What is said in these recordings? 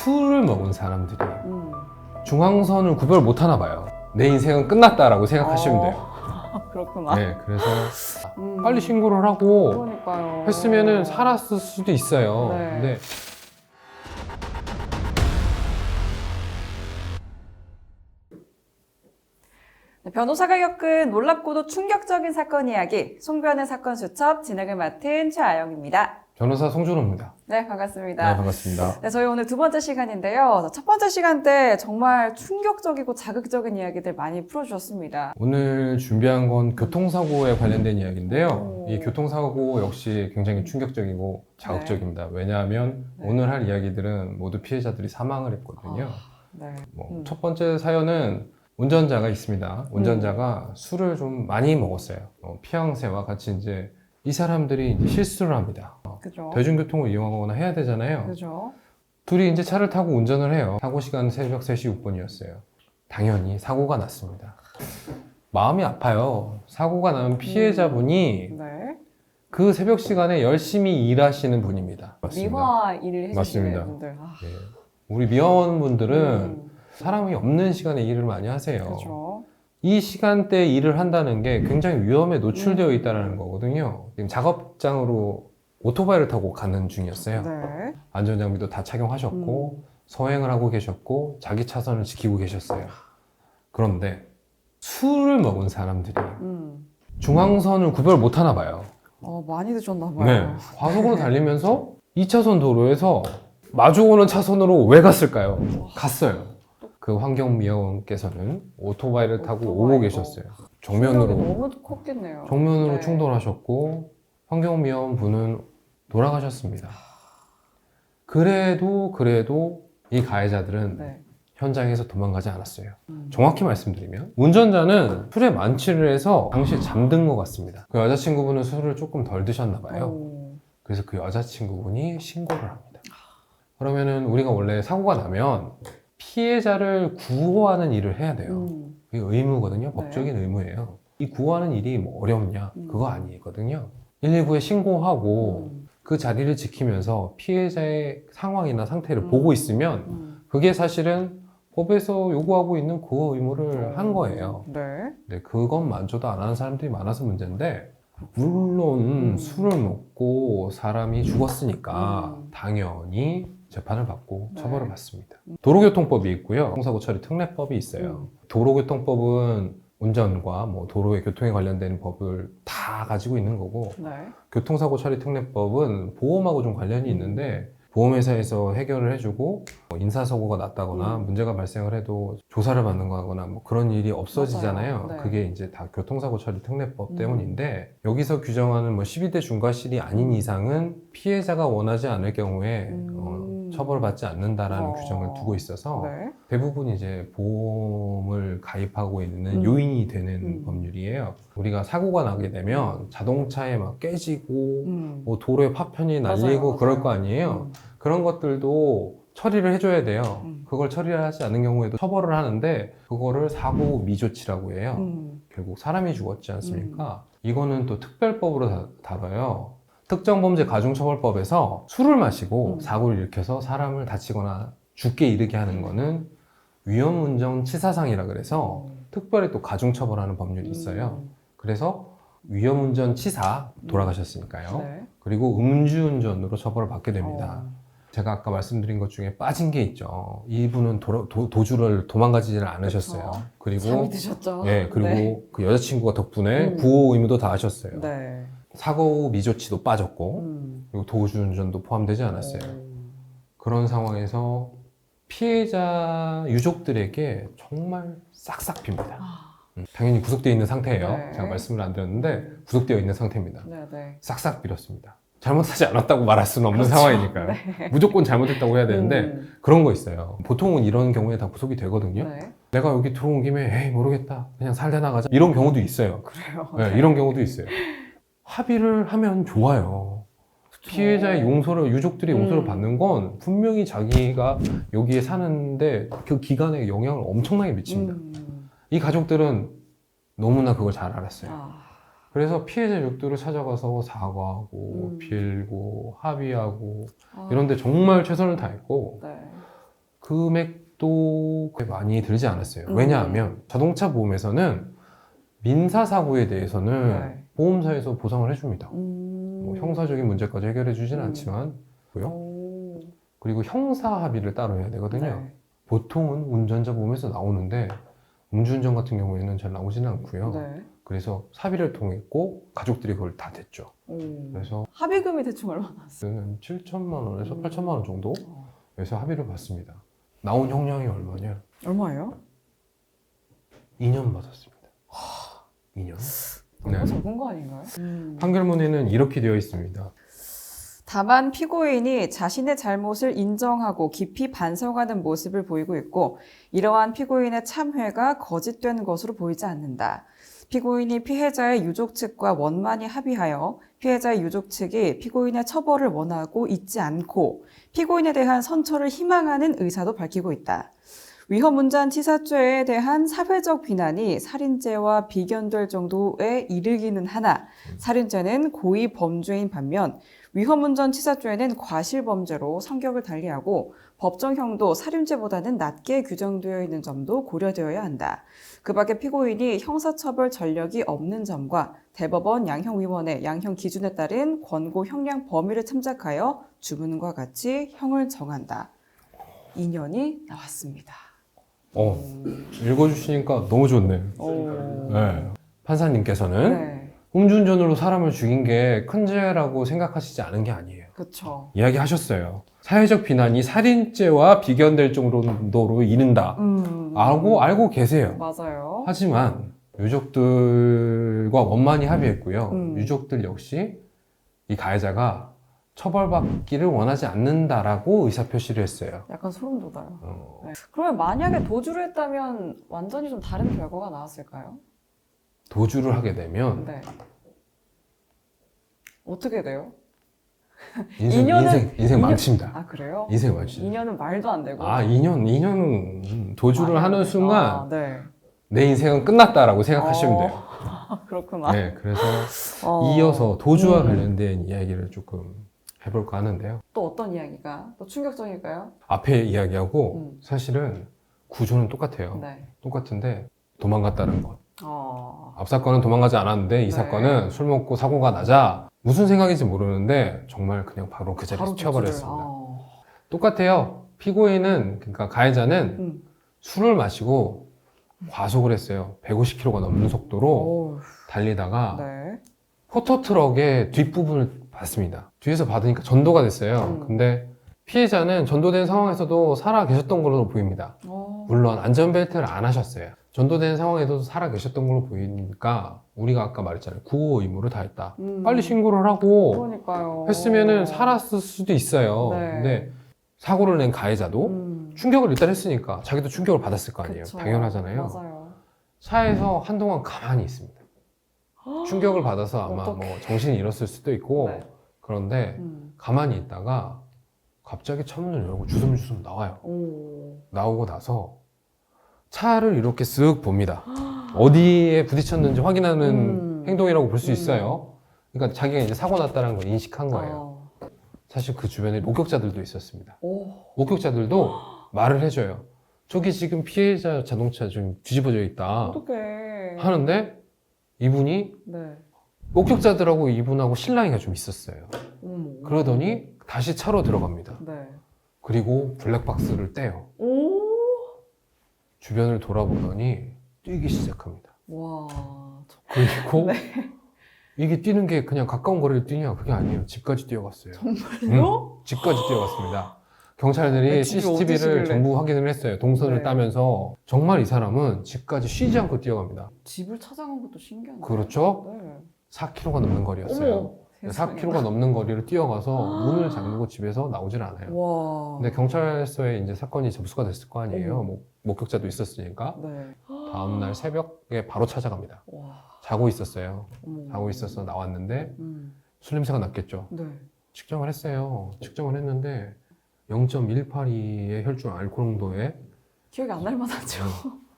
술을 먹은 사람들이 중앙선을 구별 못 하나 봐요. 내 인생은 끝났다라고 생각하시면 돼요. 그렇구나. 네, 그래서 빨리 신고를 하고 그러니까요. 했으면은 살았을 수도 있어요. 네. 근데 네, 변호사가 겪은 놀랍고도 충격적인 사건 이야기, 송변의 사건 수첩 진행을 맡은 최아영입니다. 변호사 송준호입니다. 네, 반갑습니다. 네, 반갑습니다. 네, 저희 오늘 두 번째 시간인데요. 첫 번째 시간 때 정말 충격적이고 자극적인 이야기들 많이 풀어주셨습니다. 오늘 준비한 건 교통사고에 관련된 이야기인데요. 오. 이 교통사고 역시 굉장히 충격적이고 자극적입니다. 왜냐하면 오늘 할 이야기들은 모두 피해자들이 사망을 했거든요. 네. 첫 번째 사연은 운전자가 있습니다. 운전자가 술을 좀 많이 먹었어요. 피양새와 같이 이제 이 사람들이 이제 실수를 합니다. 그죠. 대중교통을 이용하거나 해야 되잖아요. 그죠. 둘이 이제 차를 타고 운전을 해요. 사고 시간 새벽 3시 6분이었어요. 당연히 사고가 났습니다. 마음이 아파요. 사고가 난 피해자분이 네. 그 새벽 시간에 열심히 일하시는 분입니다. 미화 일을 해주시는 맞습니다. 분들. 네. 우리 미화원분들은 사람이 없는 시간에 일을 많이 하세요. 그렇죠. 이 시간대에 일을 한다는 게 굉장히 위험에 노출되어 있다는 거거든요. 지금 작업장으로 오토바이를 타고 가는 중이었어요. 네. 안전장비도 다 착용하셨고 서행을 하고 계셨고 자기 차선을 지키고 계셨어요. 그런데 술을 먹은 사람들이 중앙선을 구별 못 하나 봐요. 많이 드셨나 봐요. 네. 과속으로 달리면서 2차선 도로에서 마주오는 차선으로 왜 갔을까요? 갔어요. 그 환경미화원께서는 오토바이를 타고 오고 계셨어요. 정면으로 너무 컸겠네요. 네. 충돌하셨고 환경미화원 분은 돌아가셨습니다. 그래도 이 가해자들은 네. 현장에서 도망가지 않았어요. 정확히 말씀드리면 운전자는 술에 만취를 해서 당시에 잠든 것 같습니다. 그 여자친구분은 술을 조금 덜 드셨나 봐요. 그래서 그 여자친구분이 신고를 합니다. 그러면은 우리가 원래 사고가 나면 피해자를 구호하는 일을 해야 돼요. 그게 의무거든요. 법적인 의무예요. 이 구호하는 일이 뭐 어렵냐? 그거 아니거든요. 119에 신고하고 그 자리를 지키면서 피해자의 상황이나 상태를 보고 있으면 그게 사실은 법에서 요구하고 있는 구호 의무를 한 거예요. 네. 근데 그것만저도 안 하는 사람들이 많아서 문제인데 물론 술을 먹고 사람이 죽었으니까 당연히 재판을 받고 처벌을 받습니다. 도로교통법이 있고요. 교통사고 처리 특례법이 있어요. 도로교통법은 운전과 뭐 도로의 교통에 관련된 법을 다 가지고 있는 거고 네. 교통사고 처리 특례법은 보험하고 좀 관련이 있는데 보험회사에서 해결을 해주고 인사사고가 났다거나 문제가 발생을 해도 조사를 받는 거거나 뭐 그런 일이 없어지잖아요. 맞아요. 네. 그게 이제 다 교통사고 처리 특례법 때문인데 여기서 규정하는 뭐 12대 중과실이 아닌 이상은 피해자가 원하지 않을 경우에 처벌받지 않는다라는 규정을 두고 있어서 네. 대부분 이제 보험을 가입하고 있는 요인이 되는 법률이에요. 우리가 사고가 나게 되면 자동차에 막 깨지고 뭐 도로에 파편이 날리고 맞아요. 그럴 거 아니에요. 그런 것들도 처리를 해줘야 돼요. 그걸 처리를 하지 않는 경우에도 처벌을 하는데 그거를 사고 미조치라고 해요. 결국 사람이 죽었지 않습니까? 이거는 또 특별법으로 다뤄요. 특정범죄 가중처벌법에서 술을 마시고 사고를 일으켜서 사람을 다치거나 죽게 이르게 하는 거는 위험운전치사상이라 그래서 특별히 또 가중처벌하는 법률이 있어요. 그래서 위험운전치사 돌아가셨으니까요. 네. 그리고 음주운전으로 처벌을 받게 됩니다. 제가 아까 말씀드린 것 중에 빠진 게 있죠. 이분은 도주를 도망가지를 않으셨어요. 그리고 잠이 드셨죠? 예, 그리고 네. 그 여자친구가 덕분에 구호 의무도 다 하셨어요. 네. 사고 미조치도 빠졌고 그리고 도주운전도 포함되지 않았어요. 그런 상황에서 피해자 유족들에게 정말 싹싹 빕니다. 당연히 구속되어 있는 상태예요. 네. 제가 말씀을 안 드렸는데 구속되어 있는 상태입니다. 네. 네. 싹싹 빌었습니다. 잘못하지 않았다고 말할 수는 없는 그렇죠. 상황이니까요. 네. 무조건 잘못했다고 해야 되는데 그런 거 있어요. 보통은 이런 경우에 다 구속이 되거든요. 네. 내가 여기 들어온 김에 에이 모르겠다 그냥 살다 나가자 이런 경우도 있어요. 그래요. 네, 이런 경우도 있어요. 합의를 하면 좋아요. 피해자의 용서를 유족들이 용서를 받는 건 분명히 자기가 여기에 사는데 그 기간에 영향을 엄청나게 미칩니다. 이 가족들은 너무나 그걸 잘 알았어요. 그래서 피해자 유족들을 찾아가서 사과하고 빌고 합의하고 이런데 정말 최선을 다했고 네. 금액도 그렇게 많이 들지 않았어요. 왜냐하면 자동차 보험에서는 민사사고에 대해서는 네. 보험사에서 보상을 해줍니다. 뭐 형사적인 문제까지 해결해 주진 않지만 고요. 오. 그리고 형사 합의를 따로 해야 되거든요. 네. 보통은 운전자 보험에서 나오는데 음주운전 같은 경우에는 잘 나오지는 않고요. 네. 그래서 사비를 통했고 가족들이 그걸 다 댔죠. 그래서 합의금이 대충 얼마나 나왔어요? 한 7천만 원에서 8천만 원 정도에서 합의를 받습니다. 나온 형량이 얼마냐? 얼마예요? 2년 받았습니다. 2년? 너무 적은 거 아닌가요? 판결문에는 이렇게 되어 있습니다. 다만 피고인이 자신의 잘못을 인정하고 깊이 반성하는 모습을 보이고 있고 이러한 피고인의 참회가 거짓된 것으로 보이지 않는다. 피고인이 피해자의 유족 측과 원만히 합의하여 피해자의 유족 측이 피고인의 처벌을 원하고 있지 않고 피고인에 대한 선처를 희망하는 의사도 밝히고 있다. 위험운전치사죄에 대한 사회적 비난이 살인죄와 비견될 정도에 이르기는 하나 살인죄는 고의 범죄인 반면 위험운전치사죄는 과실범죄로 성격을 달리하고 법정형도 살인죄보다는 낮게 규정되어 있는 점도 고려되어야 한다. 그 밖에 피고인이 형사처벌 전력이 없는 점과 대법원 양형위원회 양형 기준에 따른 권고 형량 범위를 참작하여 주문과 같이 형을 정한다. 2년이 나왔습니다. 읽어주시니까 너무 좋네요. 네. 판사님께서는 네, 음주운전으로 사람을 죽인 게 큰 죄라고 생각하시지 않은 게 아니에요. 그렇죠. 이야기하셨어요. 사회적 비난이 살인죄와 비견될 정도로 이른다. 알고 계세요. 맞아요. 하지만 유족들과 원만히 합의했고요. 유족들 역시 이 가해자가 처벌받기를 원하지 않는다라고 의사표시를 했어요. 약간 소름 돋아요. 네. 그러면 만약에 도주를 했다면 완전히 좀 다른 결과가 나왔을까요? 도주를 하게 되면 네. 어떻게 돼요? 인생 2년은 망칩니다. 아, 그래요? 인생 망칩니다. 2년은 말도 안 되고. 2년은 도주를 하는 순간 네. 내 인생은 끝났다라고 생각하시면 돼요. 그렇구나. 네, 그래서 어. 이어서 도주와 관련된 이야기를 조금 해볼까 하는데요. 또 어떤 이야기가? 또 충격적일까요? 앞에 이야기하고 사실은 구조는 똑같아요. 네. 똑같은데 도망갔다는 것. 어. 앞 사건은 도망가지 않았는데 이 네. 사건은 술 먹고 사고가 나자 무슨 생각인지 모르는데 정말 그냥 바로 그 자리에서 바로 튀어버렸습니다. 도주를. 똑같아요. 피고인은, 그러니까 가해자는 음. 술을 마시고 과속을 했어요. 150km가 넘는 속도로 어우, 달리다가 네. 포터트럭의 뒷부분을 봤습니다. 뒤에서 받으니까 전도가 됐어요. 근데 피해자는 전도된 상황에서도 살아 계셨던 걸로 보입니다. 물론 안전벨트를 안 하셨어요. 전도된 상황에도 살아 계셨던 걸로 보이니까 우리가 아까 말했잖아요. 구호 의무를 다했다. 빨리 신고를 하고 그러니까요. 했으면은 살았을 수도 있어요. 네. 근데 사고를 낸 가해자도 충격을 일단 했으니까 자기도 충격을 받았을 거 아니에요. 그쵸. 당연하잖아요. 맞아요. 차에서 한동안 가만히 있습니다. 충격을 받아서 아마 어떡해. 뭐 정신이 잃었을 수도 있고 네. 그런데 가만히 있다가 갑자기 차문을 열고 주섬주섬 나와요. 오. 나오고 나서 차를 이렇게 쓱 봅니다. 어디에 부딪혔는지 확인하는 행동이라고 볼 수 있어요. 그러니까 자기가 이제 사고 났다는 걸 인식한 거예요. 사실 그 주변에 목격자들도 있었습니다. 오. 목격자들도 말을 해줘요. 저기 지금 피해자 자동차 좀 뒤집어져 있다 어떡해. 하는데 이분이 네. 목격자들하고 이분하고 실랑이가 좀 있었어요. 어머. 그러더니 다시 차로 들어갑니다. 네. 그리고 블랙박스를 떼요. 오. 주변을 돌아보더니 뛰기 시작합니다. 와. 그리고 이게 뛰는 게 그냥 가까운 거리를 뛰냐? 그게 아니에요. 집까지 뛰어갔어요. 정말요? 집까지 뛰어갔습니다. 경찰들이 네, 집이 CCTV를 어디시길래? 전부 확인을 했어요. 동선을 네. 따면서 정말 이 사람은 집까지 쉬지 않고 뛰어갑니다. 집을 찾아간 것도 신기하네요. 그렇죠? 네. 4km가 넘는 거리였어요. 어머. 세상에. 4km가 넘는 거리를 뛰어가서 문을 잠그고 집에서 나오질 않아요. 와. 근데 경찰서에 이제 사건이 접수가 됐을 거 아니에요. 어머. 목격자도 있었으니까. 네. 다음날 새벽에 바로 찾아갑니다. 와. 자고 있었어요. 어머. 자고 있어서 나왔는데 술 냄새가 났겠죠. 네. 측정을 했어요. 측정을 했는데 0.182의 혈중 알코올 농도에 기억이 안 날 만하죠.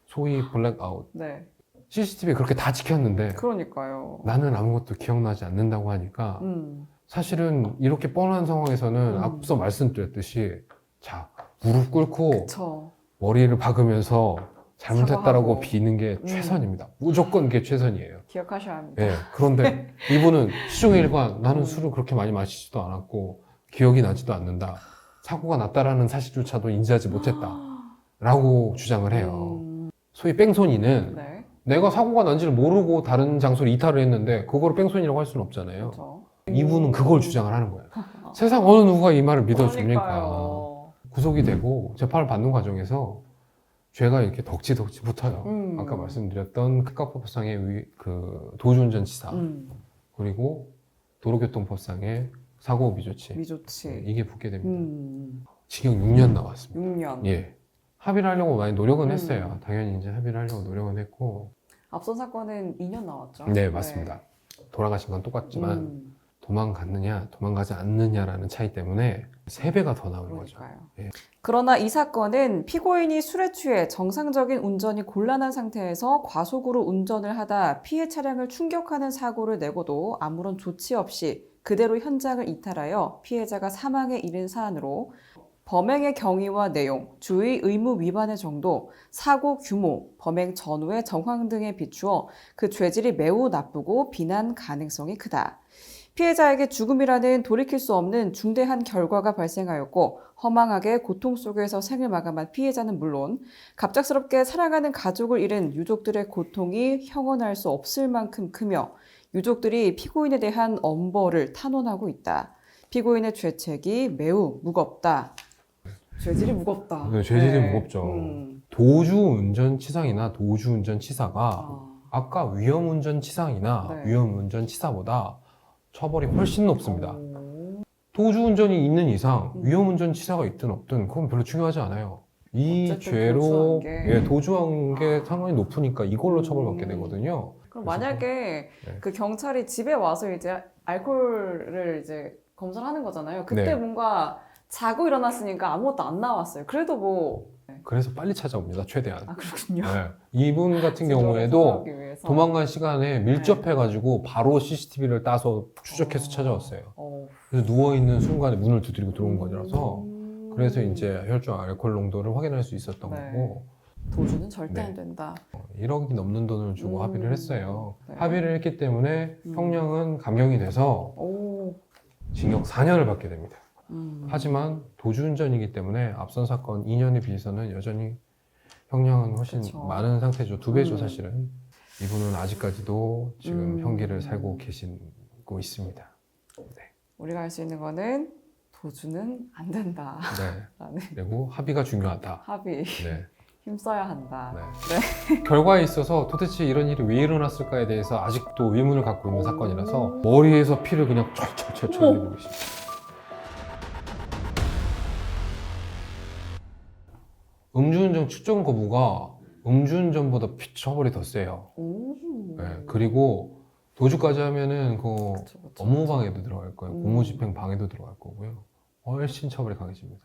소위 블랙아웃. 네. CCTV 그렇게 다 지켰는데 그러니까요. 나는 아무것도 기억나지 않는다고 하니까 사실은 이렇게 뻔한 상황에서는 앞서 말씀드렸듯이 자, 무릎 꿇고 그쵸. 머리를 박으면서 잘못했다라고 사과하고. 비는 게 최선입니다. 무조건 그게 최선이에요. 기억하셔야 합니다. 예. 그런데 이분은 시종일관 나는 음. 술을 그렇게 많이 마시지도 않았고 기억이 나지도 않는다. 사고가 났다라는 사실조차도 인지하지 못했다. 라고 주장을 해요. 소위 뺑소니는 네. 내가 사고가 난지를 모르고 다른 장소를 이탈을 했는데 그거를 뺑소니라고 할 수는 없잖아요. 그렇죠. 이분은 그걸 주장을 하는 거예요. 세상 어느 누가 이 말을 믿어줍니까? 그러니까요. 구속이 되고 재판을 받는 과정에서 죄가 이렇게 덕지덕지 붙어요. 아까 말씀드렸던 특가법상의 그 도주운전치사 그리고 도로교통법상의 사고 미조치 미조치. 이게 붙게 됩니다. 징역 6년 나왔습니다. 6년. 예. 합의를 하려고 많이 노력은 했어요. 당연히 이제 합의를 하려고 노력은 했고. 앞선 사건은 2년 나왔죠? 네, 맞습니다. 돌아가신 건 똑같지만 도망갔느냐, 도망가지 않느냐라는 차이 때문에 3배가 더 나온 거죠. 그러니까요. 예. 그러나 이 사건은 피고인이 술에 취해 정상적인 운전이 곤란한 상태에서 과속으로 운전을 하다 피해 차량을 충격하는 사고를 내고도 아무런 조치 없이 그대로 현장을 이탈하여 피해자가 사망에 이른 사안으로 범행의 경위와 내용, 주의 의무 위반의 정도, 사고 규모, 범행 전후의 정황 등에 비추어 그 죄질이 매우 나쁘고 비난 가능성이 크다. 피해자에게 죽음이라는 돌이킬 수 없는 중대한 결과가 발생하였고 허망하게 고통 속에서 생을 마감한 피해자는 물론 갑작스럽게 사랑하는 가족을 잃은 유족들의 고통이 형언할 수 없을 만큼 크며 유족들이 피고인에 대한 엄벌을 탄원하고 있다. 피고인의 죄책이 매우 무겁다. 죄질이 무겁다. 네, 죄질이 무겁죠. 도주운전치상이나 도주운전치사가 아까 위험운전치상이나 네. 위험운전치사보다 처벌이 훨씬 높습니다. 도주운전이 있는 이상 위험운전치사가 있든 없든 그건 별로 중요하지 않아요. 이 어쨌든 죄로 도주한 게. 예, 도주한 게 상관이 높으니까 이걸로 처벌받게 되거든요. 그럼 그래서- 만약에 네. 그 경찰이 집에 와서 이제 알코올을 이제 검사를 하는 거잖아요. 그때 네. 뭔가 자고 일어났으니까 아무것도 안 나왔어요. 그래도 뭐 그래서 빨리 찾아옵니다, 최대한. 아 그렇군요. 네. 이분 같은 진정을 경우에도 소화하기 위해서. 도망간 시간에 밀접해가지고 바로 CCTV를 따서 추적해서 찾아왔어요. 그래서 누워있는 순간에 문을 두드리고 들어온 거라서 그래서 이제 혈중 알코올 농도를 확인할 수 있었던 네. 거고 도주는 절대 네. 안 된다. 1억이 넘는 돈을 주고 합의를 했어요. 네. 합의를 했기 때문에 형량은 감경이 돼서 오. 징역 4년을 받게 됩니다. 음. 하지만 도주운전이기 때문에 앞선 사건 2년에 비해서는 여전히 형량은 훨씬 그쵸. 많은 상태죠. 2배죠 사실은. 이분은 아직까지도 지금 음. 형기를 살고 계시고 있습니다. 네. 우리가 할 수 있는 거는 도주는 안 된다. 네. 라는 그리고 합의가 중요하다. 합의 네. 힘써야 한다. 네. 결과에 있어서 도대체 이런 일이 왜 일어났을까에 대해서 아직도 의문을 갖고 있는 사건이라서 머리에서 피를 그냥 촤촤촤촤 흘리고 계십니다. 음주운전 추정 거부가 음주운전보다 처벌이 더 세요. 오. 네. 그리고 도주까지 하면은 그 그쵸, 그쵸. 업무방해도 들어갈 거예요. 공무집행 방해도 들어갈 거고요. 훨씬 처벌이 강해집니다.